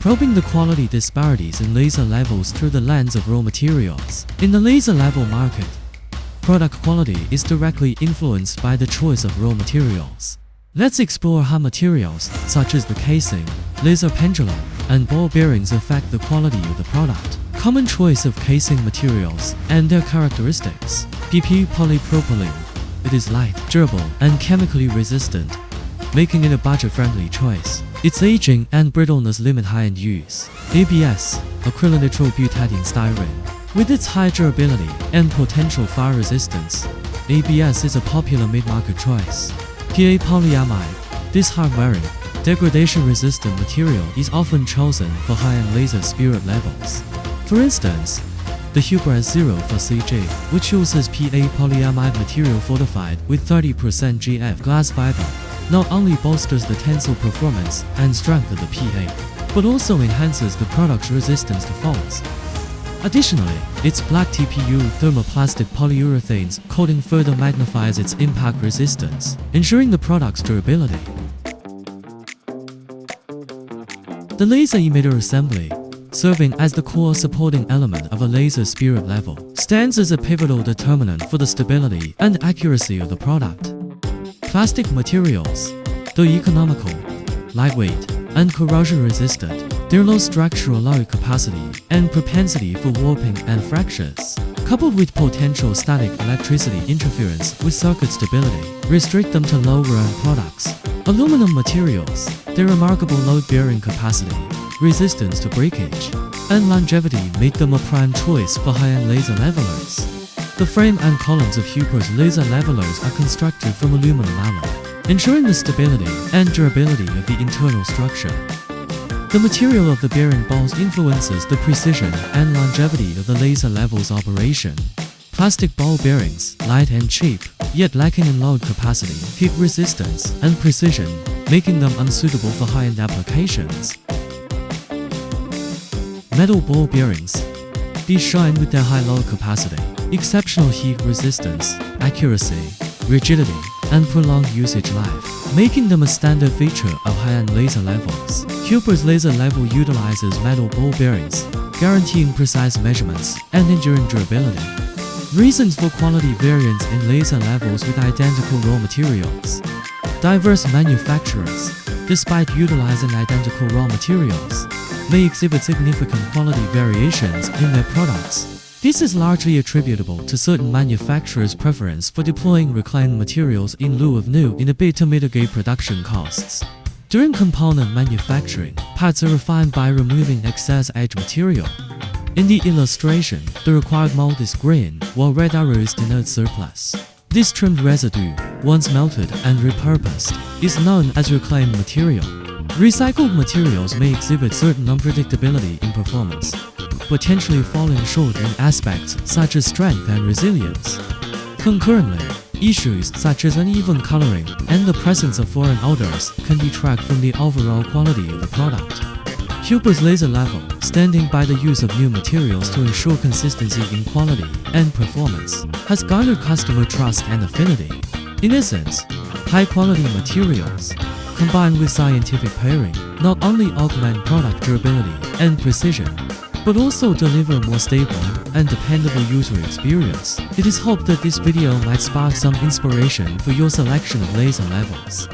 probing the quality disparities in laser levels through the lens of raw materials. In the laser level market, product quality is directly influenced by the choice of raw materials. Let's explore how materials, such as the casing, laser pendulum, and ball bearings affect the quality of the product. Common choice of casing materials and their characteristics. PP Polypropylene. It is light, durable, and chemically resistant, making it a budget-friendly choice. Its aging and brittleness limit high-end use. ABS, Acrylonitrile Butadiene Styrene. With its high durability and potential fire resistance, ABS is a popular mid-market choice. PA Polyamide. This hard-wearing, degradation-resistant material is often chosen for high-end laser spirit levels. For instance, the Huepar S04CG, which uses PA polyamide material fortified with 30% GF glass fiber, not only bolsters the tensile performance and strength of the PA, but also enhances the product's resistance to faults. Additionally, its black TPU Thermoplastic Polyurethanes coating further magnifies its impact resistance, ensuring the product's durability. The laser emitter assembly, serving as the core supporting element of a laser spirit level, stands as a pivotal determinant for the stability and accuracy of the product. Plastic materials, though economical, lightweight, and corrosion-resistant, their low structural load capacity and propensity for warping and fractures, coupled with potential static electricity interference with circuit stability, restrict them to lower-end products. Aluminum materials, their remarkable load-bearing capacity, resistance to breakage, and longevity make them a prime choice for high-end laser levelers. The frame and columns of Huepar's laser levelers are constructed from aluminum alloy, ensuring the stability and durability of the internal structure. The material of the bearing balls influences the precision and longevity of the laser level's operation. Plastic ball bearings, light and cheap, yet lacking in load capacity, heat resistance, and precision, making them unsuitable for high-end applications. Metal ball bearings. These shine with their high load capacity, exceptional heat resistance, accuracy, rigidity, and prolonged usage life, making them a standard feature of high-end laser levels. Huepar's laser level utilizes metal ball bearings, guaranteeing precise measurements and enduring durability. Reasons for quality variance in laser levels with identical raw materials. Diverse manufacturers, despite utilizing identical raw materials, may exhibit significant quality variations in their products. This is largely attributable to certain manufacturers' preference for deploying reclaimed materials in lieu of new in a bid to mitigate production costs. During component manufacturing, parts are refined by removing excess edge material. In the illustration, the required mold is green, while red arrows denote surplus. This trimmed residue, once melted and repurposed, is known as reclaimed material. Recycled materials may exhibit certain unpredictability in performance, potentially falling short in aspects such as strength and resilience. Concurrently, issues such as uneven coloring and the presence of foreign odors can detract from the overall quality of the product. Huepar's laser level, standing by the use of new materials to ensure consistency in quality and performance, has garnered customer trust and affinity. In essence, high-quality materials, combined with scientific pairing, not only augment product durability and precision, but also deliver a more stable and dependable user experience. It is hoped that this video might spark some inspiration for your selection of laser levels.